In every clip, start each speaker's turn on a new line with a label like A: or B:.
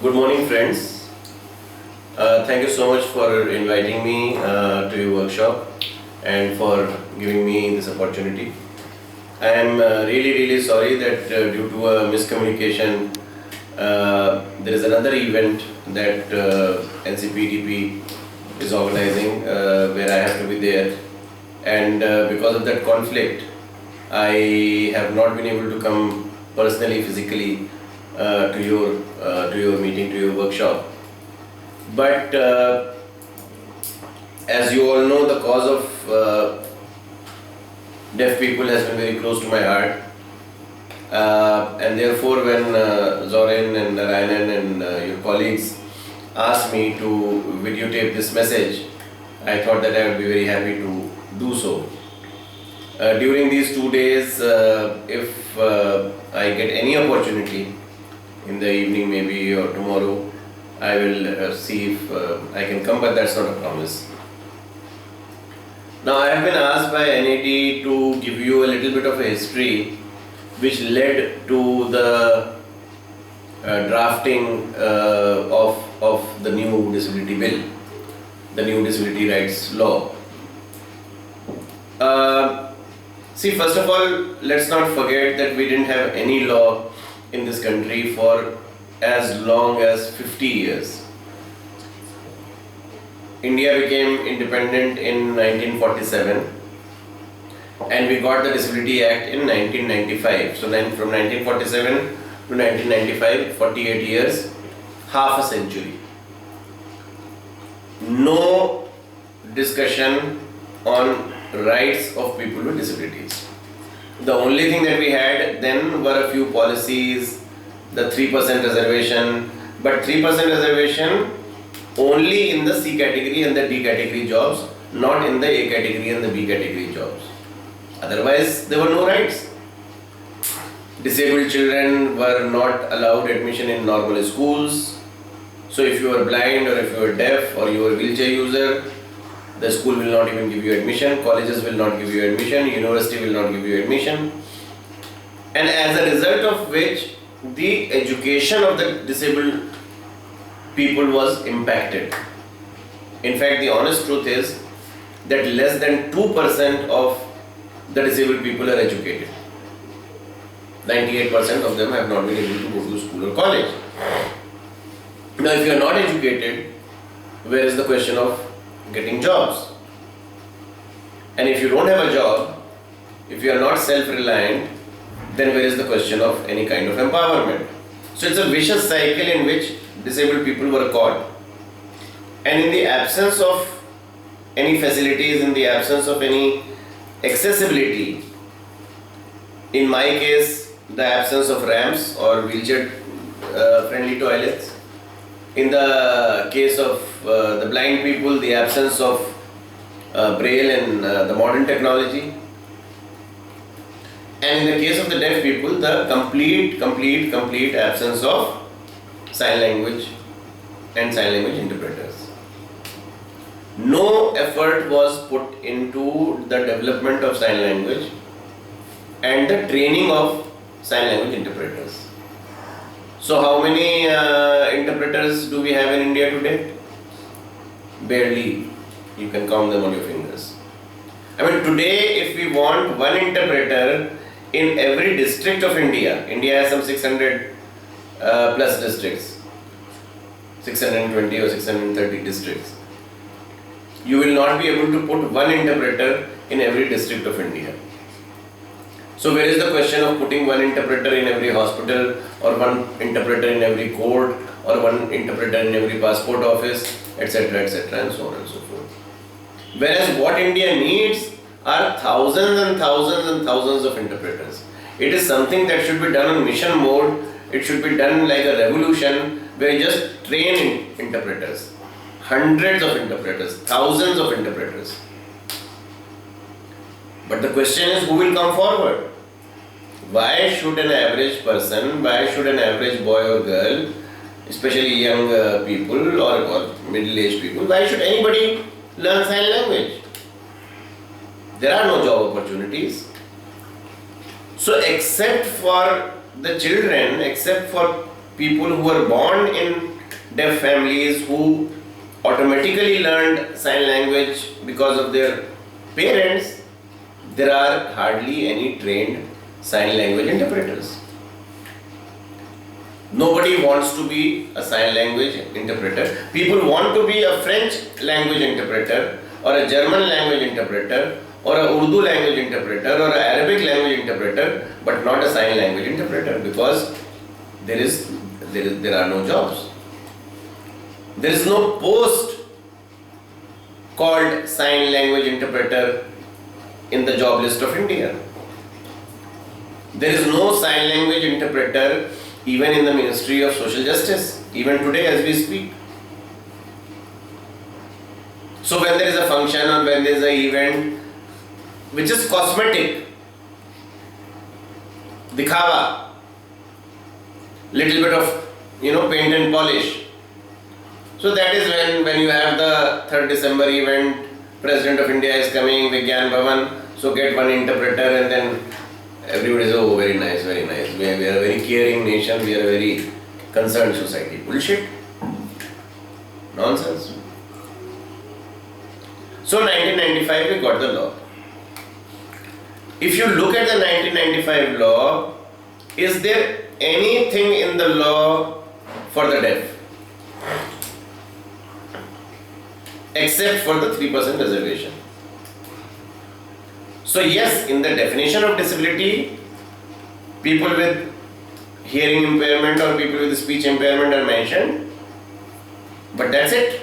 A: Good morning, friends. Thank you so much for inviting me to your workshop and for giving me this opportunity. I am really sorry that due to a miscommunication, there is another event that NCPDP is organizing where I have to be there, and because of that conflict, I have not been able to come personally, physically to your meeting, to your workshop. But as you all know, the cause of deaf people has been very close to my heart, and therefore when Zorin and Narayanan and your colleagues asked me to videotape this message, I thought that I would be very happy to do so. During these 2 days, if I get any opportunity in the evening maybe or tomorrow, I will see if I can come, but that's not a promise. Now I have been asked by NAD to give you a little bit of a history which led to the drafting of the new Disability Bill, the new Disability Rights Law. See, first of all, let's not forget that we didn't have any law in this country for as long as 50 years. India became independent in 1947 and we got the Disability Act in 1995. So from 1947 to 1995, 48 years, half a century. No discussion on rights of people with disabilities. The only thing that we had then were a few policies, the 3% reservation, but 3% reservation only in the C category and the D category jobs, not in the A category and the B category jobs. Otherwise, there were no rights. Disabled children were not allowed admission in normal schools. So if you were blind or if you were deaf or you were a wheelchair user, the school will not even give you admission, colleges will not give you admission, university will not give you admission. And as a result of which, the education of the disabled people was impacted. In fact, the honest truth is that less than 2% of the disabled people are educated. 98% of them have not been able to go to school or college. Now, if you are not educated, where is the question of getting jobs? And if you don't have a job, if you are not self-reliant, then where is the question of any kind of empowerment? So it's a vicious cycle in which disabled people were caught. And in the absence of any facilities, in the absence of any accessibility, in my case, the absence of ramps or wheelchair friendly toilets, in the case of the blind people, the absence of braille and the modern technology, and in the case of the deaf people, the complete absence of sign language and sign language interpreters. No effort was put into the development of sign language and the training of sign language interpreters. So how many interpreters do we have in India today? Barely. You can count them on your fingers. I mean, today if we want one interpreter in every district of India, India has some 600 plus districts, 620 or 630 districts. You will not be able to put one interpreter in every district of India. So where is the question of putting one interpreter in every hospital or one interpreter in every court or one interpreter in every passport office, etc., and so on and so forth. Whereas what India needs are thousands and thousands and thousands of interpreters. It is something that should be done on mission mode. It should be done like a revolution where you just train interpreters. Hundreds of interpreters, thousands of interpreters. But the question is, who will come forward? Why should an average person, why should an average boy or girl, especially young people or middle-aged people, why should anybody learn sign language? There are no job opportunities. So except for the children, except for people who were born in deaf families who automatically learned sign language because of their parents, there are hardly any trained sign language interpreters. Nobody wants to be a sign language interpreter. People want to be a French language interpreter or a German language interpreter or a Urdu language interpreter or an Arabic language interpreter, but not a sign language interpreter, because there are no jobs. There is no post called sign language interpreter in the job list of India. There is no sign language interpreter even in the Ministry of Social Justice, even today as we speak. So when there is a function or when there is an event which is cosmetic, dikhawa, little bit of paint and polish. So that is when you have the 3rd December event, President of India is coming, Vigyan Bhavan, so get one interpreter and then everybody says, oh, very nice, very nice. We are a very caring nation, we are a very concerned society. Bullshit. Nonsense. So 1995 we got the law. If you look at the 1995 law, is there anything in the law for the deaf? Except for the 3% reservation. So yes, in the definition of disability, people with hearing impairment or people with speech impairment are mentioned, but that's it.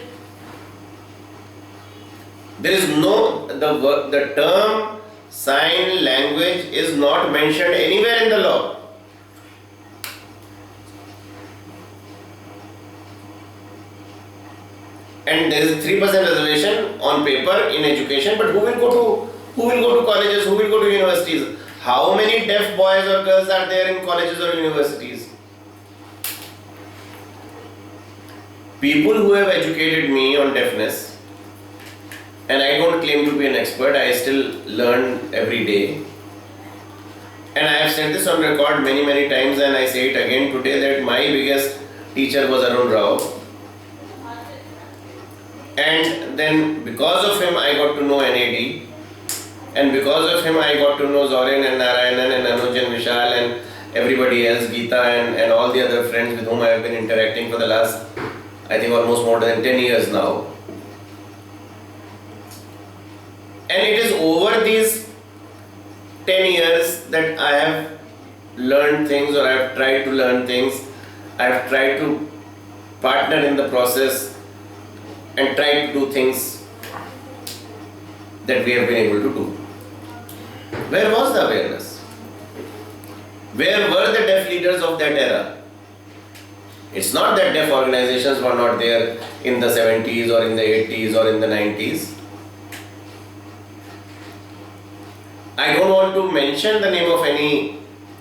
A: There is no, the term sign language is not mentioned anywhere in the law. And there is a 3% reservation on paper in education, but who will go to colleges, who will go to universities? How many deaf boys or girls are there in colleges or universities? People who have educated me on deafness, and I don't claim to be an expert, I still learn every day. And I have said this on record many times, and I say it again today, that my biggest teacher was Arun Rao. And then because of him I got to know NAD, and because of him I got to know Zorin and Narayanan and Anuj and Vishal and everybody else, Geeta and all the other friends with whom I have been interacting for the last, I think, almost more than 10 years now. And it is over these 10 years that I have learned things, or I have tried to learn things. I have tried to partner in the process and try to do things that we have been able to do. Where was the awareness? Where were the deaf leaders of that era? It's not that deaf organizations were not there in the 70s or in the 80s or in the 90s. I don't want to mention the name of any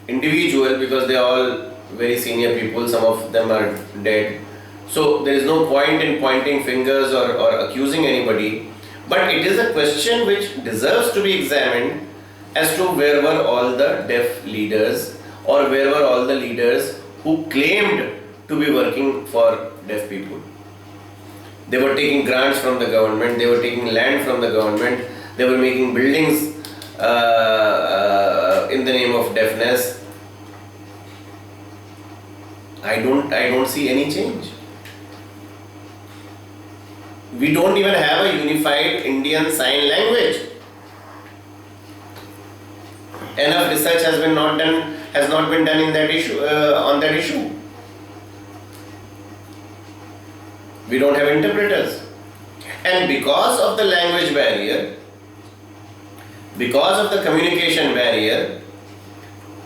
A: individual because they are all very senior people, some of them are dead. So there is no point in pointing fingers or accusing anybody, but it is a question which deserves to be examined as to where were all the deaf leaders, or where were all the leaders who claimed to be working for deaf people. They were taking grants from the government, they were taking land from the government, they were making buildings in the name of deafness. I don't see any change. We don't even have a unified Indian sign language. Enough research has not been done in that issue, on that issue. We don't have interpreters. And because of the language barrier, because of the communication barrier,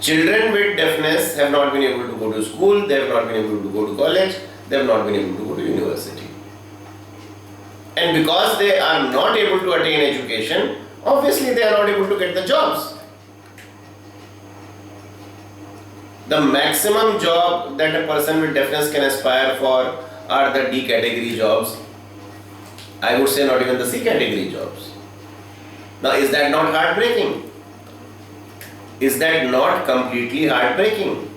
A: children with deafness have not been able to go to school, they have not been able to go to college, they have not been able to go to university. And because they are not able to attain education, obviously they are not able to get the jobs. The maximum job that a person with deafness can aspire for are the D category jobs. I would say not even the C category jobs. Now, is that not heartbreaking? Is that not completely heartbreaking?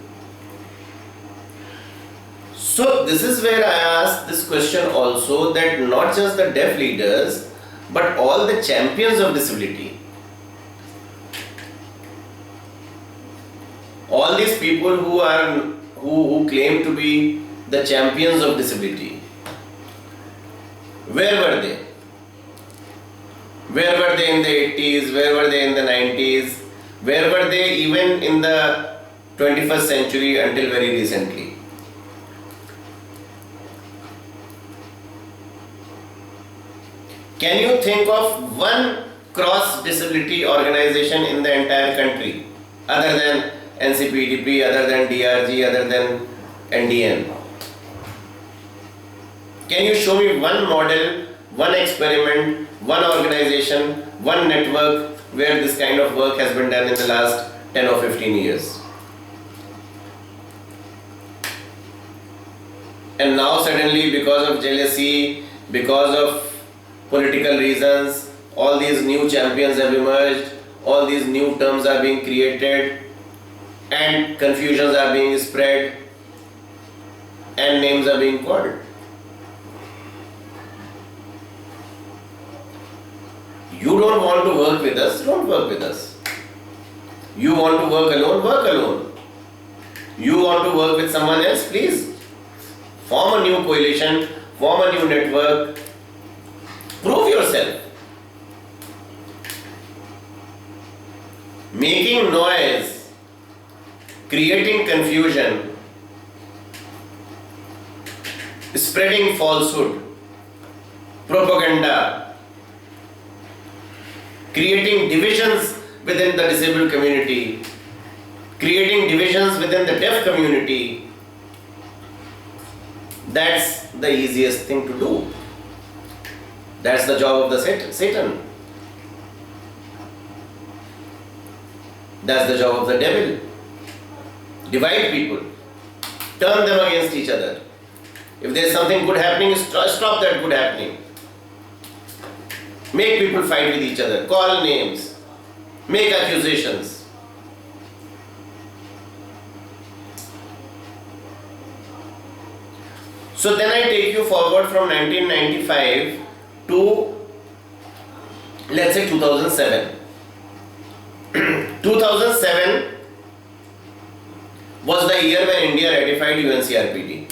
A: So this is where I ask this question also, that not just the deaf leaders but all the champions of disability, all these people who claim to be the champions of disability, where were they? Where were they in the 80s? Where were they in the 90s? Where were they even in the 21st century until very recently? Can you think of one cross disability organization in the entire country other than NCPDP, other than DRG, other than NDN? Can you show me one model, one experiment, one organization, one network where this kind of work has been done in the last 10 or 15 years? And now suddenly, because of jealousy, because of political reasons, all these new champions have emerged, all these new terms are being created, and confusions are being spread, and names are being called. You don't want to work with us, don't work with us. You want to work alone, work alone. You want to work with someone else, please form a new coalition, form a new network, prove yourself. Making noise, creating confusion, spreading falsehood, propaganda, creating divisions within the disabled community, creating divisions within the deaf community, that's the easiest thing to do. That's the job of the Satan. That's the job of the devil. Divide people, turn them against each other. If there's something good happening, stop that good happening. Make people fight with each other, call names, make accusations. So then I take you forward from 1995 to, let's say, 2007. 2007 was the year when India ratified UNCRPD.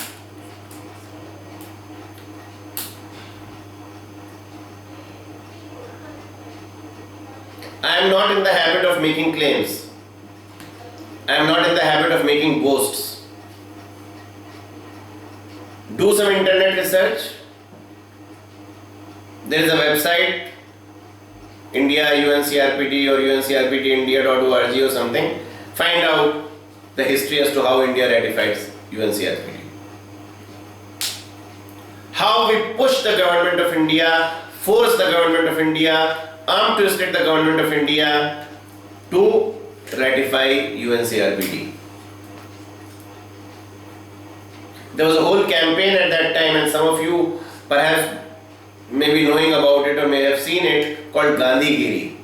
A: I am not in the habit of making claims. I am not in the habit of making boasts. Do some internet research. There is a website, India UNCRPD or uncrpdindia.org or something. Find out the history as to how India ratified UNCRPD. How we pushed the government of India, forced the government of India, arm twisted the government of India to ratify UNCRPD. There was a whole campaign at that time, and some of you perhaps may be knowing about it or may have seen it, called Gandhigiri.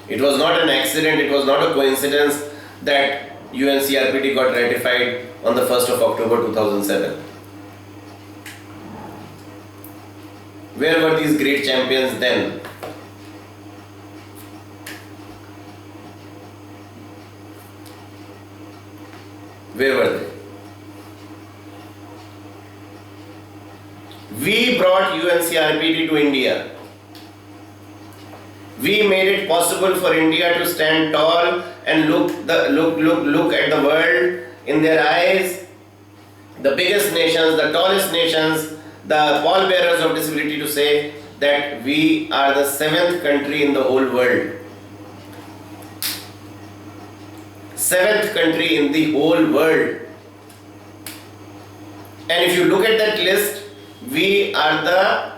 A: It was not an accident, it was not a coincidence that UNCRPD got ratified on the 1st of October 2007. Where were these great champions then? Where were they? We brought UNCRPD to India. We made it possible for India to stand tall and look at the world in their eyes. The biggest nations, the tallest nations, the pallbearers of disability, to say that we are the 7th country in the whole world. 7th country in the whole world. And if you look at that list, we are the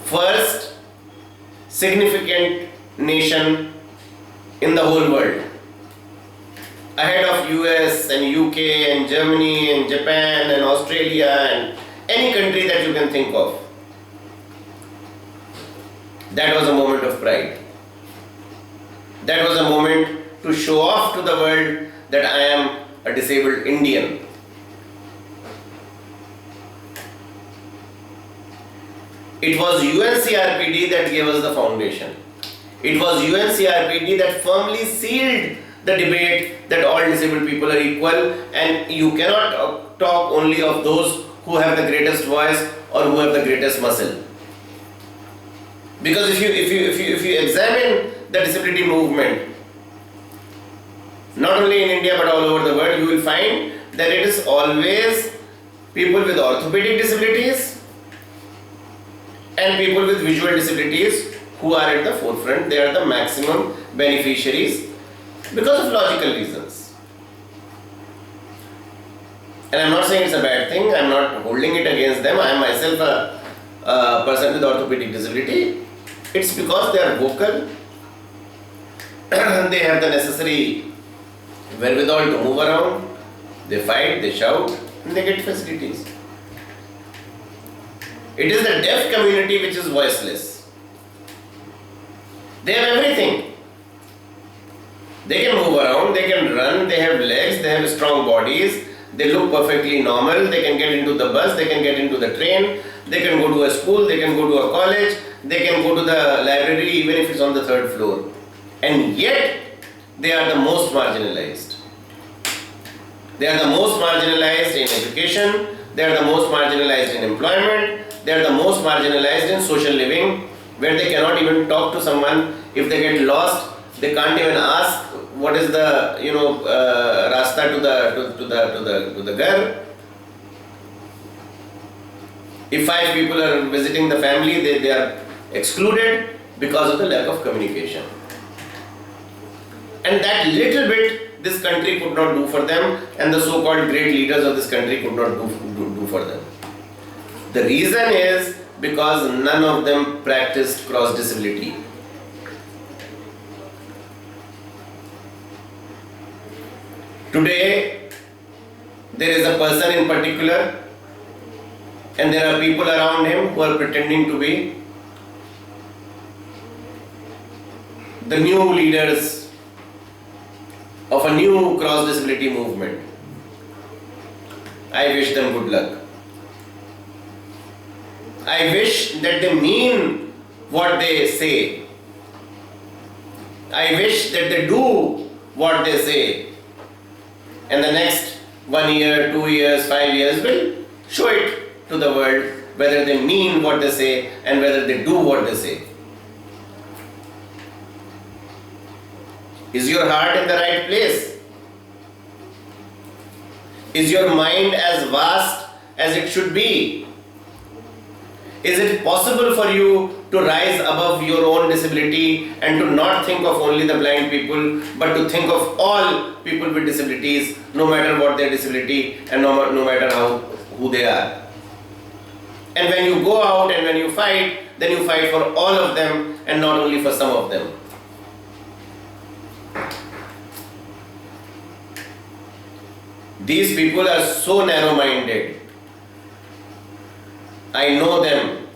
A: first significant nation in the whole world, ahead of US and UK and Germany and Japan and Australia and any country that you can think of. That was a moment of pride. That was a moment to show off to the world that I am a disabled Indian. It was UNCRPD that gave us the foundation. It was UNCRPD that firmly sealed the debate that all disabled people are equal, and you cannot talk only of those who have the greatest voice or who have the greatest muscle. Because if you examine the disability movement, not only in India but all over the world, you will find that it is always people with orthopedic disabilities and people with visual disabilities who are at the forefront. They are the maximum beneficiaries because of logical reasons. And I am not saying it's a bad thing, I am not holding it against them. I am myself a person with orthopedic disability. It's because they are vocal, they have the necessary wherewithal to move around, they fight, they shout, and they get facilities. It is the deaf community which is voiceless. They have everything. They can move around, they can run, they have legs, they have strong bodies, they look perfectly normal, they can get into the bus, they can get into the train, they can go to a school, they can go to a college, they can go to the library even if it's on the 3rd floor. And yet, they are the most marginalized. They are the most marginalized in education, they are the most marginalized in employment, they are the most marginalized in social living, where they cannot even talk to someone. If they get lost, they can't even ask what is the rasta to the ghar. If 5 people are visiting the family, they are excluded because of the lack of communication. And that little bit this country could not do for them, and the so-called great leaders of this country could not do for them. The reason is because none of them practiced cross disability. Today, there is a person in particular, and there are people around him who are pretending to be the new leaders of a new cross disability movement. I wish them good luck. I wish that they mean what they say. I wish that they do what they say. And the next 1 year, 2 years, 5 years will show it to the world whether they mean what they say and whether they do what they say. Is your heart in the right place? Is your mind as vast as it should be? Is it possible for you to rise above your own disability and to not think of only the blind people, but to think of all people with disabilities, no matter what their disability and no matter who they are? And when you go out and when you fight, then you fight for all of them and not only for some of them. These people are so narrow-minded. I know them.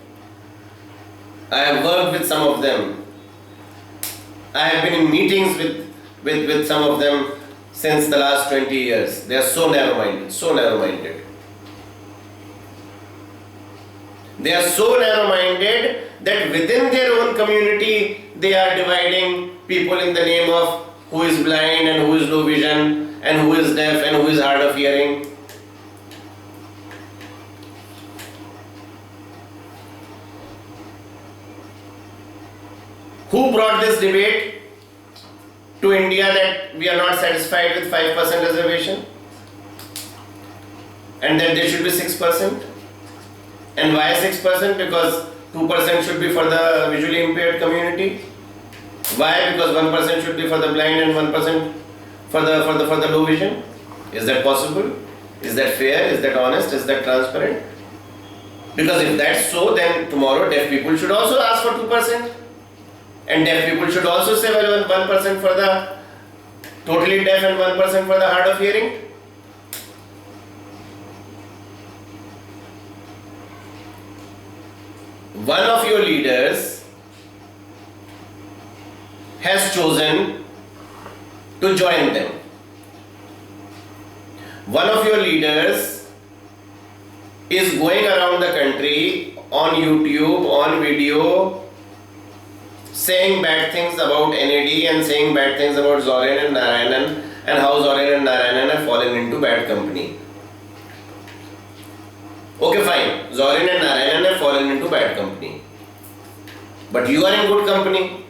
A: I have worked with some of them. I have been in meetings with some of them since the last 20 years. They are so narrow-minded, so narrow-minded. They are so narrow-minded that within their own community, they are dividing people in the name of who is blind and who is low vision and who is deaf and who is hard of hearing. Who brought this debate to India that we are not satisfied with 5% reservation and that there should be 6%? And why 6%? Because 2% should be for the visually impaired community. Why? Because 1% should be for the blind and 1% for the low vision. Is that possible? Is that fair? Is that honest? Is that transparent? Because if that's so, then tomorrow deaf people should also ask for 2%. And deaf people should also say, well, 1% for the totally deaf and 1% for the hard of hearing. One of your leaders has chosen to join them. One of your leaders is going around the country on YouTube, on video, saying bad things about NAD and saying bad things about Zorin and Narayanan, and how Zorin and Narayanan have fallen into bad company. Okay, fine, Zorin and Narayanan have fallen into bad company, but you are in good company.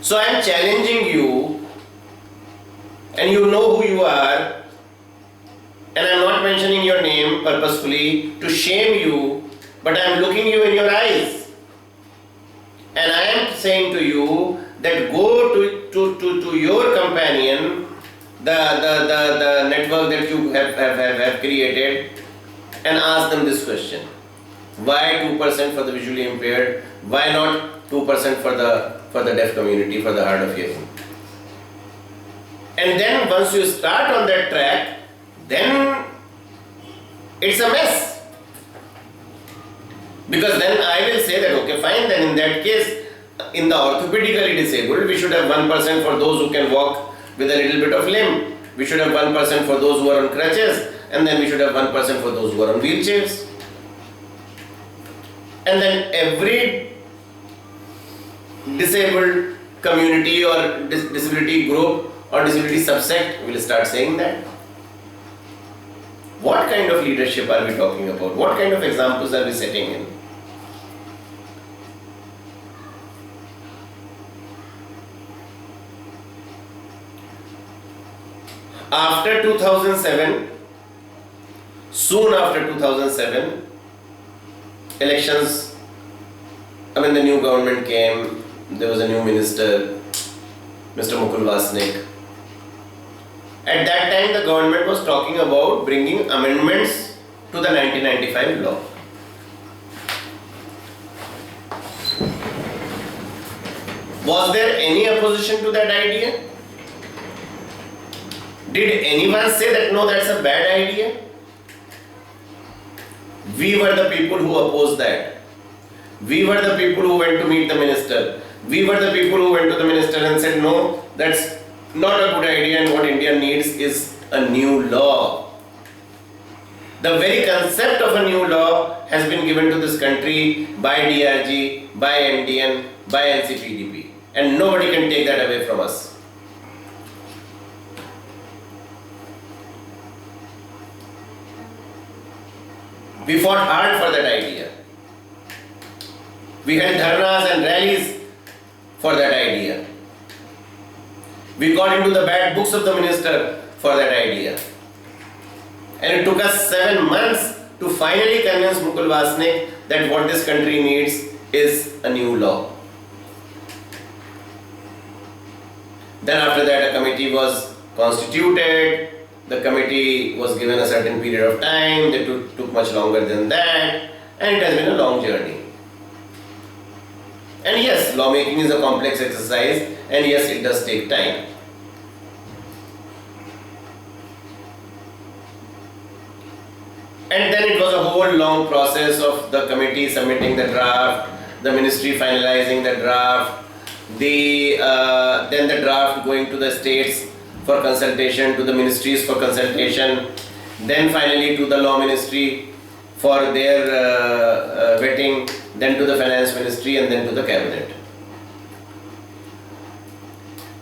A: So I am challenging you, and you know who you are, and I am not mentioning your name purposefully to shame you, but I am looking you in your eyes, and I am saying to you that go to your companion, the network that you have created, and ask them this question: why 2% for the visually impaired? Why not 2% for the deaf community, for the hard of hearing? And then once you start on that track, then it's a mess. Because then I will say that, okay, fine, then in that case, in the orthopedically disabled, we should have 1% for those who can walk with a little bit of limb. We should have 1% for those who are on crutches, and then we should have 1% for those who are on wheelchairs. And then every disabled community or disability group or disability subsect will start saying that. What kind of leadership are we talking about? What kind of examples are we setting in? After 2007, soon after 2007, elections, the new government came, there was a new minister, Mr. Mukul Vasnik. At that time, the government was talking about bringing amendments to the 1995 law. Was there any opposition to that idea? Did anyone say that no, that's a bad idea? We were the people who opposed that. We were the people who went to meet the minister. We were the people who went to the minister and said, no, that's not a good idea, and what India needs is a new law. The very concept of a new law has been given to this country by DRG, by MDN, by NCPDP, and nobody can take that away from us. We fought hard for that idea. We had dharnas and rallies for that idea. We got into the bad books of the minister for that idea. And it took us 7 months to finally convince Mukul Vasnik that what this country needs is a new law. Then after that, a committee was constituted. The committee was given a certain period of time. They took much longer than that, and it has been a long journey. And yes, lawmaking is a complex exercise, and yes, it does take time. And then it was a whole long process of the committee submitting the draft, the ministry finalizing the draft, then the draft going to the states for consultation, to the ministries for consultation, then finally to the law ministry for their vetting, then to the finance ministry, and then to the cabinet.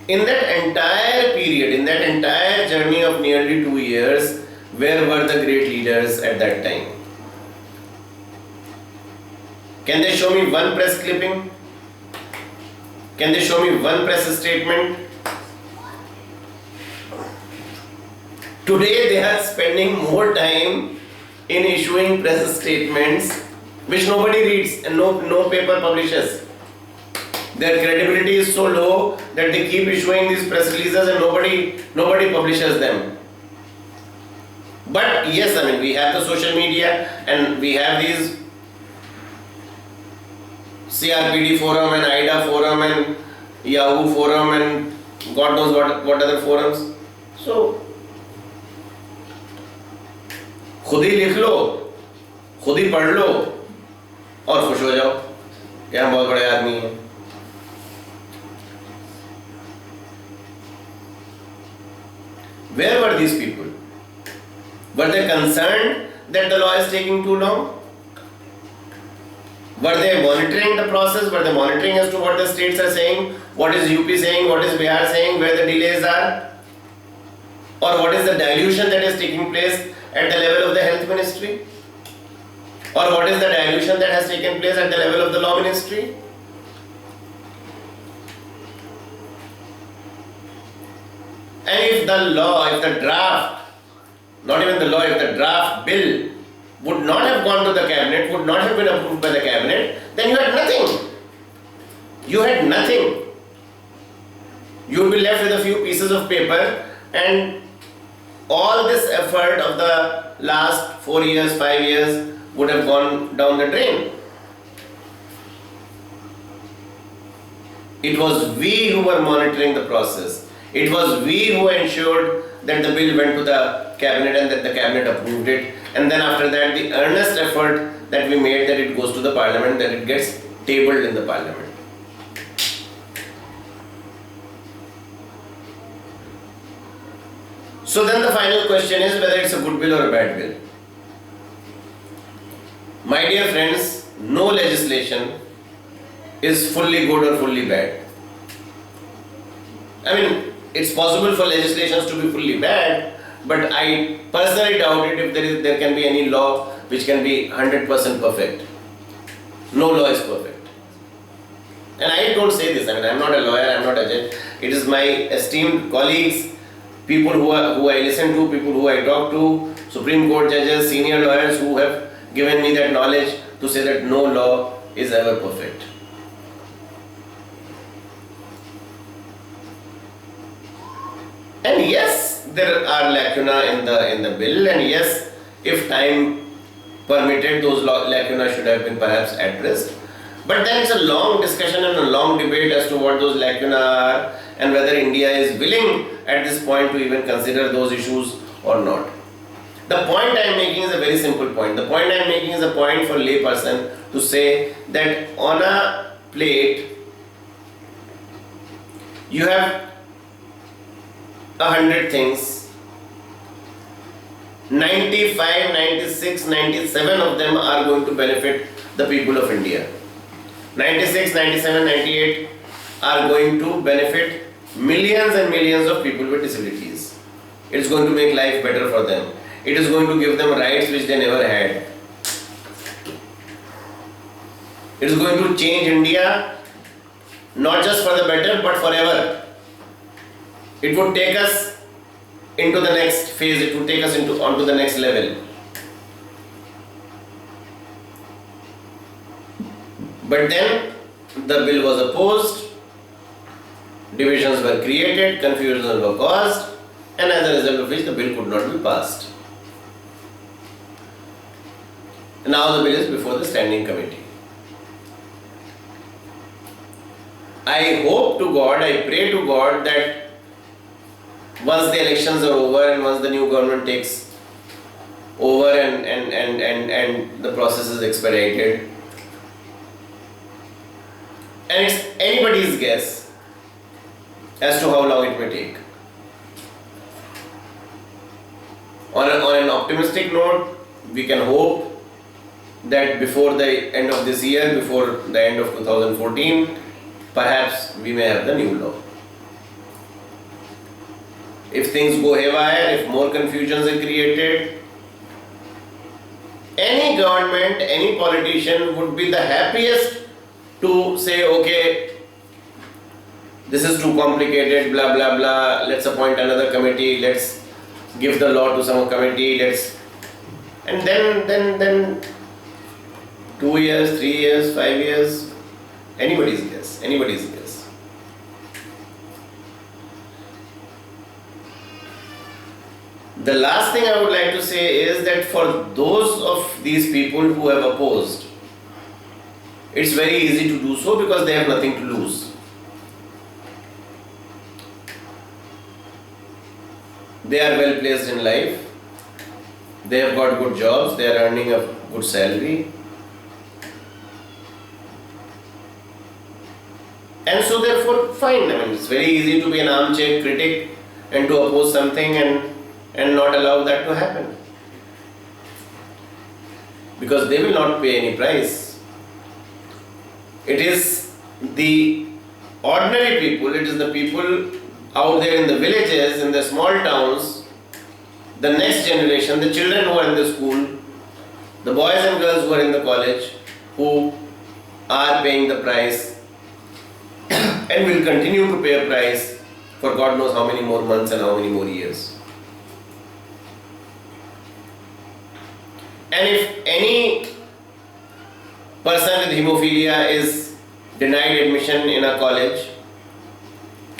A: In that entire period, in that entire journey of nearly 2 years, where were the great leaders at that time? Can they show me one press clipping? Can they show me one press statement? Today they are spending more time in issuing press statements which nobody reads and no paper publishes. Their credibility is so low that they keep issuing these press releases and nobody publishes them. But yes, we have the social media and we have these CRPD forum and IDA forum and Yahoo forum and God knows what other forums. So खुद ही लिख लो, खुद ही पढ़ लो और खुश हो जाओ कि हम बहुत बड़े आदमी हैं. Where were these people? Were they concerned that the law is taking too long? Were they monitoring the process? Were they monitoring as to what the states are saying? What is UP saying? What is Bihar saying? Where the delays are? Or what is the dilution that is taking place at the level of the health ministry? Or what is the dilution that has taken place at the level of the law ministry? And if the law, if the draft, not even the law, if the draft bill would not have gone to the cabinet, would not have been approved by the cabinet, then you had nothing. You had nothing. You would be left with a few pieces of paper, and all this effort of the last 4 years, 5 years would have gone down the drain. It was we who were monitoring the process. It was we who ensured that the bill went to the cabinet and that the cabinet approved it. And then after that, the earnest effort that we made that it goes to the parliament, that it gets tabled in the parliament. So then the final question is whether it's a good bill or a bad bill. My dear friends, no legislation is fully good or fully bad. I mean, it's possible for legislations to be fully bad, but I personally doubt it if there can be any law which can be 100% perfect. No law is perfect. And I don't say this, I mean, I'm not a lawyer, I'm not a judge. It is my esteemed colleagues, people who I listen to, people who I talk to, Supreme Court judges, senior lawyers who have given me that knowledge to say that no law is ever perfect. And yes, there are lacuna in the bill, and yes, if time permitted, those lacuna should have been perhaps addressed. But then it's a long discussion and a long debate as to what those lacuna are and whether India is willing at this point to even consider those issues or not. The point I am making is a very simple point. The point I am making is a point for layperson to say that on a plate you have 100 things, 95, 96, 97 of them are going to benefit the people of India. 96, 97, 98 are going to benefit millions and millions of people with disabilities. It is going to make life better for them. It is going to give them rights which they never had. It is going to change India not just for the better but forever. It would take us into the next phase, it would take us onto the next level. But then the bill was opposed, divisions were created, confusions were caused, and as a result of which the bill could not be passed. Now the bill is before the standing committee. I hope to God, I pray to God that once the elections are over and once the new government takes over and the process is expedited, and it's anybody's guess as to how long it may take. On an optimistic note, we can hope that before the end of this year, before the end of 2014, perhaps we may have the new law. If things go haywire, if more confusions are created, any government, any politician would be the happiest to say, okay, this is too complicated, blah blah blah, let's appoint another committee, let's give the law to some committee, and then 2 years, 3 years, 5 years, anybody's guess. The last thing I would like to say is that for those of these people who have opposed, it's very easy to do so because they have nothing to lose. They are well placed in life, they have got good jobs, they are earning a good salary, and so therefore fine. I mean, it's very easy to be an armchair critic and to oppose something and not allow that to happen. Because they will not pay any price. It is the ordinary people, it is the people out there in the villages, in the small towns, the next generation, the children who are in the school, the boys and girls who are in the college, who are paying the price and will continue to pay a price for God knows how many more months and how many more years. And if any person with hemophilia is denied admission in a college,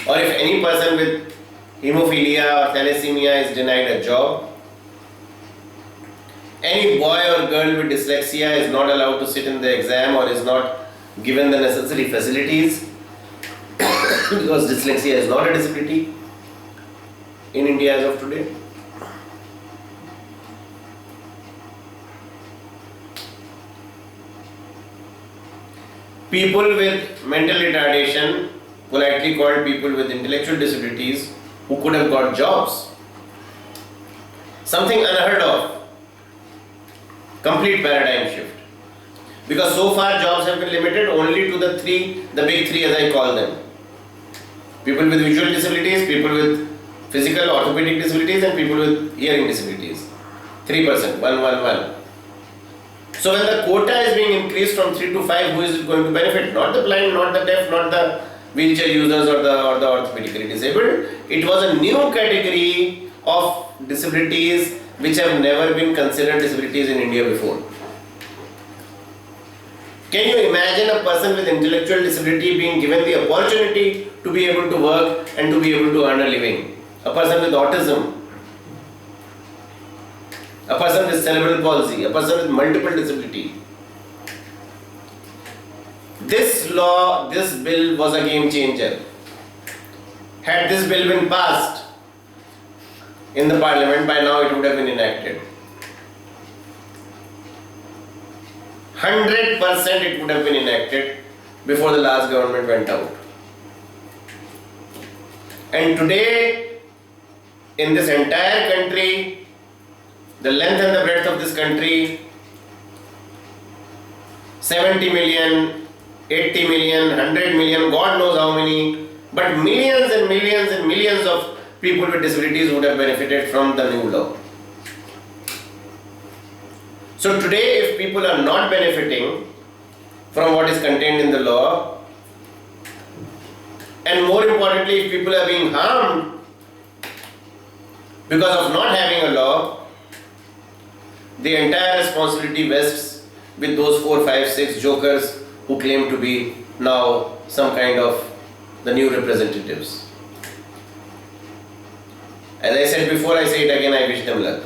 A: or if any person with hemophilia or thalassemia is denied a job, any boy or girl with dyslexia is not allowed to sit in the exam or is not given the necessary facilities because dyslexia is not a disability in India as of today. People with mental retardation, politely called people with intellectual disabilities, who could have got jobs. Something unheard of. Complete paradigm shift. Because so far jobs have been limited only to the big three as I call them. People with visual disabilities, people with physical orthopedic disabilities and people with hearing disabilities. 3%, 1. So when the quota is being increased from 3 to 5, who is it going to benefit? Not the blind, not the deaf, not the wheelchair users or the orthopedically disabled. It was a new category of disabilities which have never been considered disabilities in India before. Can you imagine a person with intellectual disability being given the opportunity to be able to work and to be able to earn a living? A person with autism, a person with cerebral palsy, a person with multiple disability. This law, this bill was a game changer. Had this bill been passed in the parliament, by now it would have been enacted. 100% it would have been enacted before the last government went out. And today, in this entire country, the length and the breadth of this country, 70 million, 80 million, 100 million, God knows how many, but millions and millions and millions of people with disabilities would have benefited from the new law. So today, if people are not benefiting from what is contained in the law, and more importantly, if people are being harmed because of not having a law, the entire responsibility rests with those 4, 5, 6 jokers who claim to be now some kind of the new representatives. As I said before, I say it again, I wish them luck.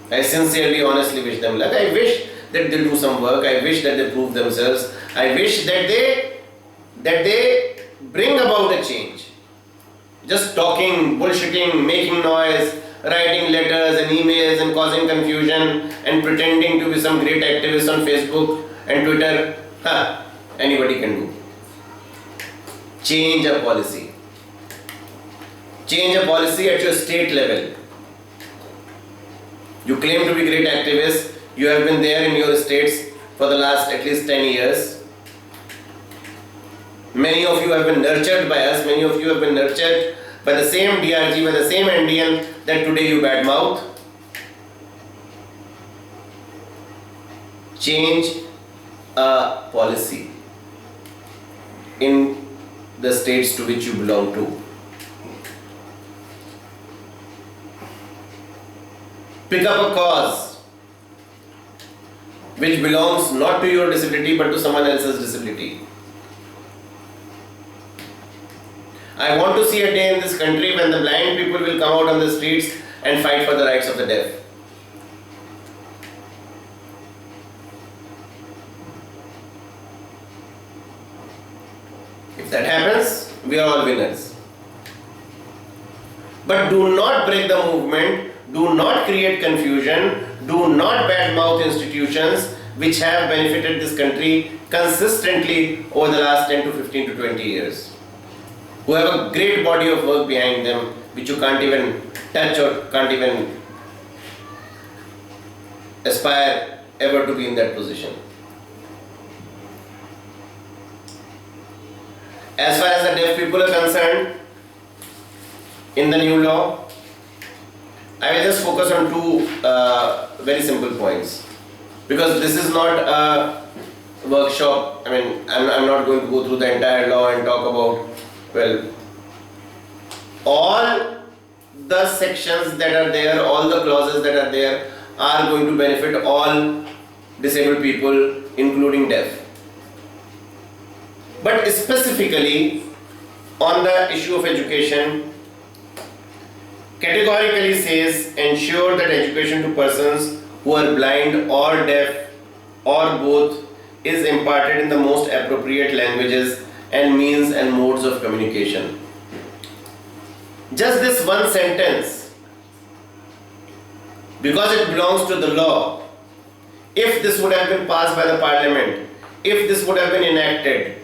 A: I sincerely, honestly wish them luck. I wish that they do some work. I wish that they prove themselves. I wish that they bring about a change. Just talking, bullshitting, making noise, writing letters and emails and causing confusion and pretending to be some great activist on Facebook and Twitter, anybody can do. Change a policy. Change a policy at your state level. You claim to be great activists. You have been there in your states for the last at least 10 years. Many of you have been nurtured by us. Many of you have been nurtured by the same DRG, by the same NDN that today you badmouth. Change a policy in the states to which you belong to. Pick up a cause which belongs not to your disability but to someone else's disability. I want to see a day in this country when the blind people will come out on the streets and fight for the rights of the deaf. If that happens, we are all winners. But do not break the movement. Do not create confusion, do not badmouth institutions which have benefited this country consistently over the last 10 to 15 to 20 years. who have a great body of work behind them, which you can't even touch or can't even aspire ever to be in that position. As far as the deaf people are concerned, in the new law, I will just focus on two very simple points, because this is not a workshop. I mean, I'm not going to go through the entire law and talk about, well, all the sections that are there, all the clauses that are there are going to benefit all disabled people, including deaf. But specifically on the issue of education, categorically says ensure that education to persons who are blind or deaf or both is imparted in the most appropriate languages and means and modes of communication. Just this one sentence, because it belongs to the law, if this would have been passed by the parliament, if this would have been enacted,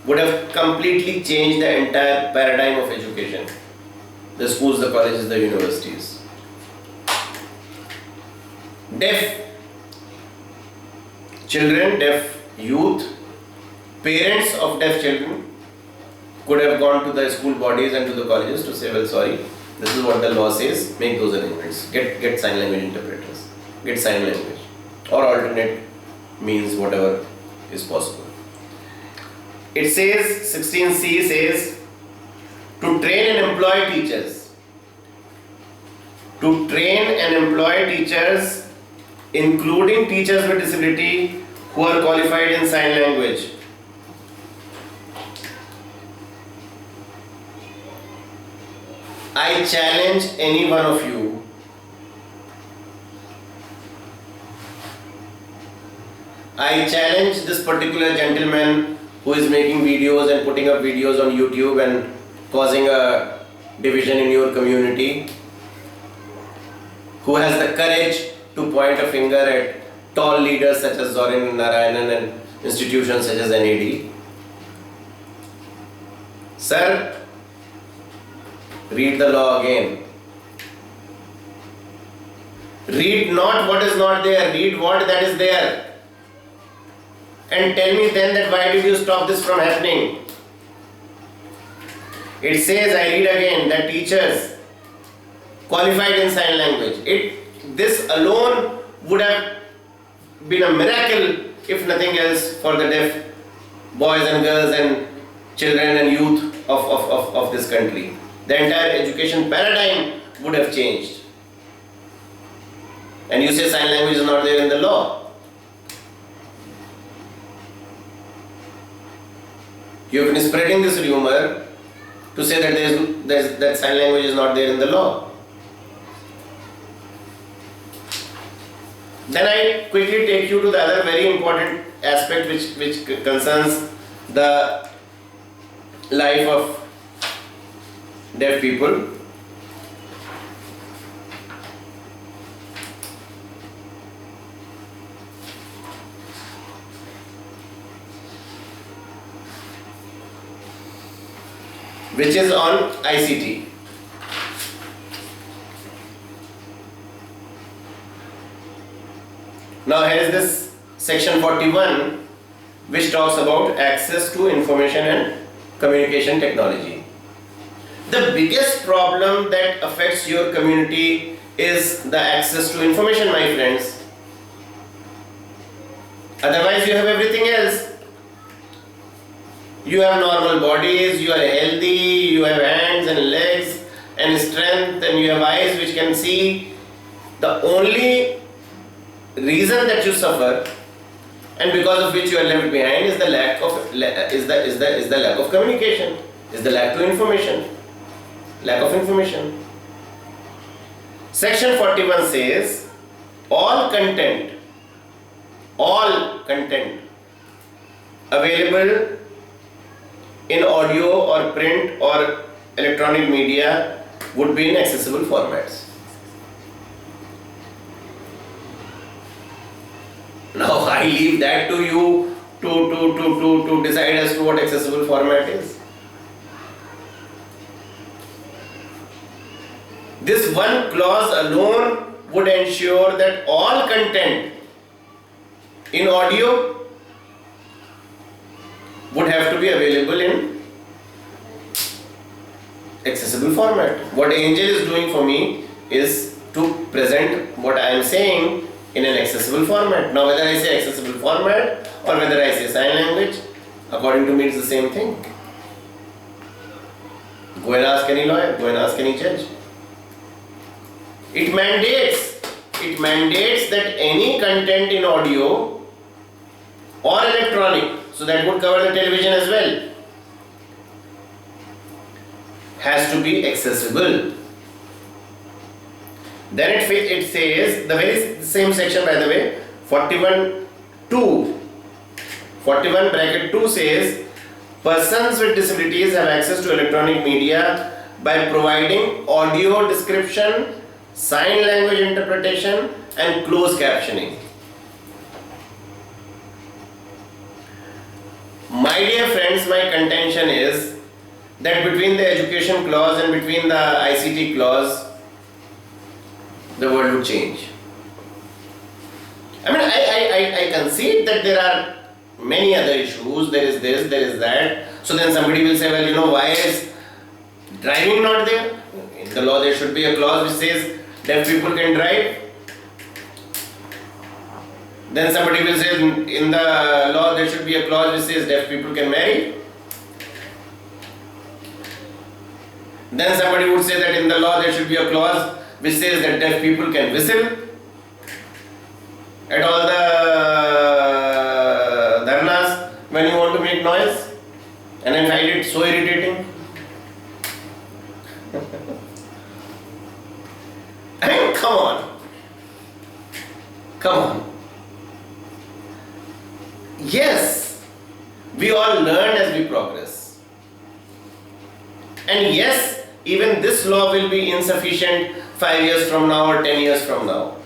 A: would have completely changed the entire paradigm of education. The schools, the colleges, the universities. Deaf children, deaf youth, parents of deaf children could have gone to the school bodies and to the colleges to say, well, sorry, this is what the law says, make those arrangements, get sign language interpreters, get sign language, or alternate means, whatever is possible. It says, 16C says, to train and employ teachers. To train and employ teachers, including teachers with disability who are qualified in sign language. I challenge any one of you I challenge this particular gentleman who is making videos and putting up videos on YouTube and causing a division in your community, who has the courage to point a finger at tall leaders such as Zorin Narayanan and institutions such as NAD. Sir, read the law again. Read not what is not there, read what that is there. And tell me then that why did you stop this from happening? It says, I read again, that teachers qualified in sign language. This alone would have been a miracle, if nothing else, for the deaf boys and girls and children and youth of this country. The entire education paradigm would have changed. And you say sign language is not there in the law. You have been spreading this rumor to say that that sign language is not there in the law. Then I quickly take you to the other very important aspect which concerns the life of deaf people. Which is on ICT. Now here is this section 41 which talks about access to information and communication technology. The biggest problem that affects your community is the access to information, my friends. Otherwise you have everything else. You have normal bodies, you are healthy, you have hands and legs and strength, and you have eyes which can see. The only reason that you suffer and because of which you are left behind is the lack of lack of communication, is the lack of information. Section 41 says all content available in audio or print or electronic media would be in accessible formats. Now I leave that to you to decide as to what accessible format is. This one clause alone would ensure that all content in audio would have to be available in accessible format. What Angel is doing for me is to present what I am saying in an accessible format. Now whether I say accessible format or whether I say sign language, according to me it's the same thing. Go and ask any lawyer, go and ask any judge. It mandates that any content in audio or electronic, so that would cover the television as well, has to be accessible. Then it says, the very same section by the way, 41 bracket 2 says, persons with disabilities have access to electronic media by providing audio description, sign language interpretation and closed captioning. My dear friends, my contention is that between the education clause and between the ICT clause, the world would change. I mean, I concede that there are many other issues, there is this, there is that. So then somebody will say, well, why is driving not there? In the law there should be a clause which says deaf people can drive. Then somebody will say in the law there should be a clause which says deaf people can marry. Then somebody would say that in the law there should be a clause which says that deaf people can whistle at all the dharnas when you want to make noise, and I find it so irritating. I mean, come on. Yes, we all learn as we progress. And yes, even this law will be insufficient 5 years from now or 10 years from now.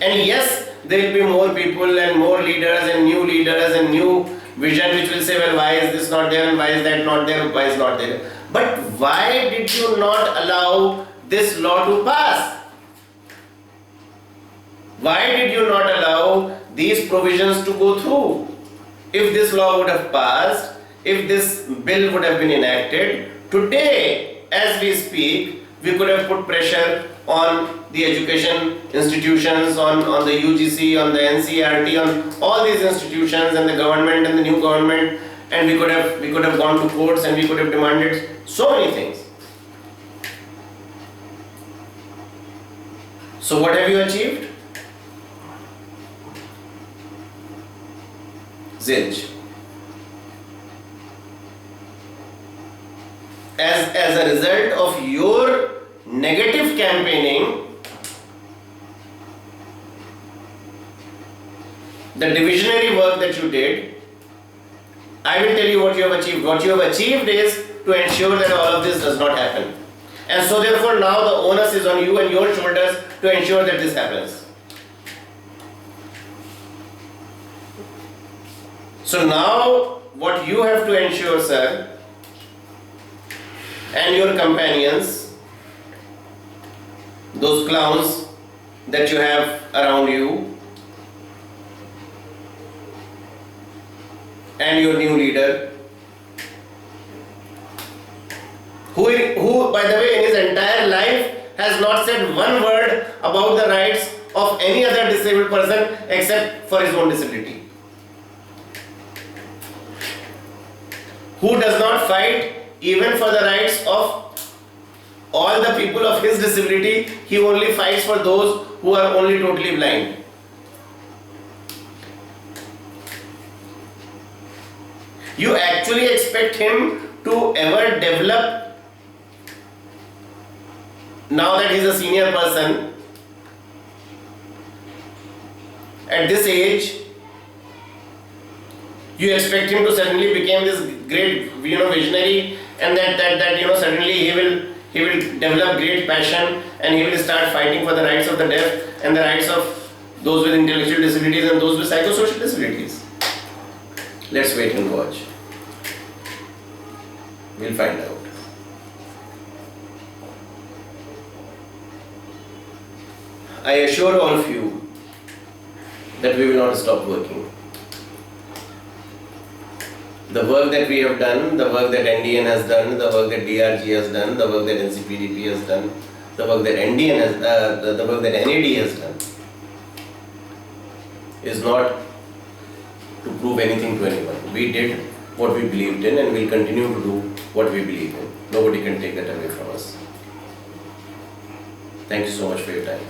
A: And yes, there will be more people and more leaders and new vision which will say, well, why is this not there and why is that not there, why is not there. But why did you not allow this law to pass? Why did you not allow these provisions to go through? If this law would have passed, if this bill would have been enacted, today, as we speak, we could have put pressure on the education institutions, on the UGC, on the NCERT, on all these institutions and the government and the new government, and we could have gone to courts and we could have demanded so many things. So what have you achieved? Zilch. As a result of your negative campaigning, the divisionary work that you did, I will tell you what you have achieved. What you have achieved is to ensure that all of this does not happen. And so therefore now the onus is on you and your shoulders to ensure that this happens. So now what you have to ensure, sir, and your companions, those clowns that you have around you, and your new leader, who by the way in his entire life has not said one word about the rights of any other disabled person except for his own disability, who does not fight even for the rights of all the people of his disability, he only fights for those who are only totally blind. You actually expect him to ever develop, now that he is a senior person, at this age, you expect him to suddenly become this great, visionary, and that suddenly he will develop great passion and he will start fighting for the rights of the deaf and the rights of those with intellectual disabilities and those with psychosocial disabilities. Let's wait and watch. We'll find out. I assure all of you that we will not stop working. The work that we have done, the work that NDN has done, the work that DRG has done, the work that NCPDP has done, the work that NDN has, the work that NAD has done, is not to prove anything to anyone. We did what we believed in and will continue to do what we believe in. Nobody can take that away from us. Thank you so much for your time.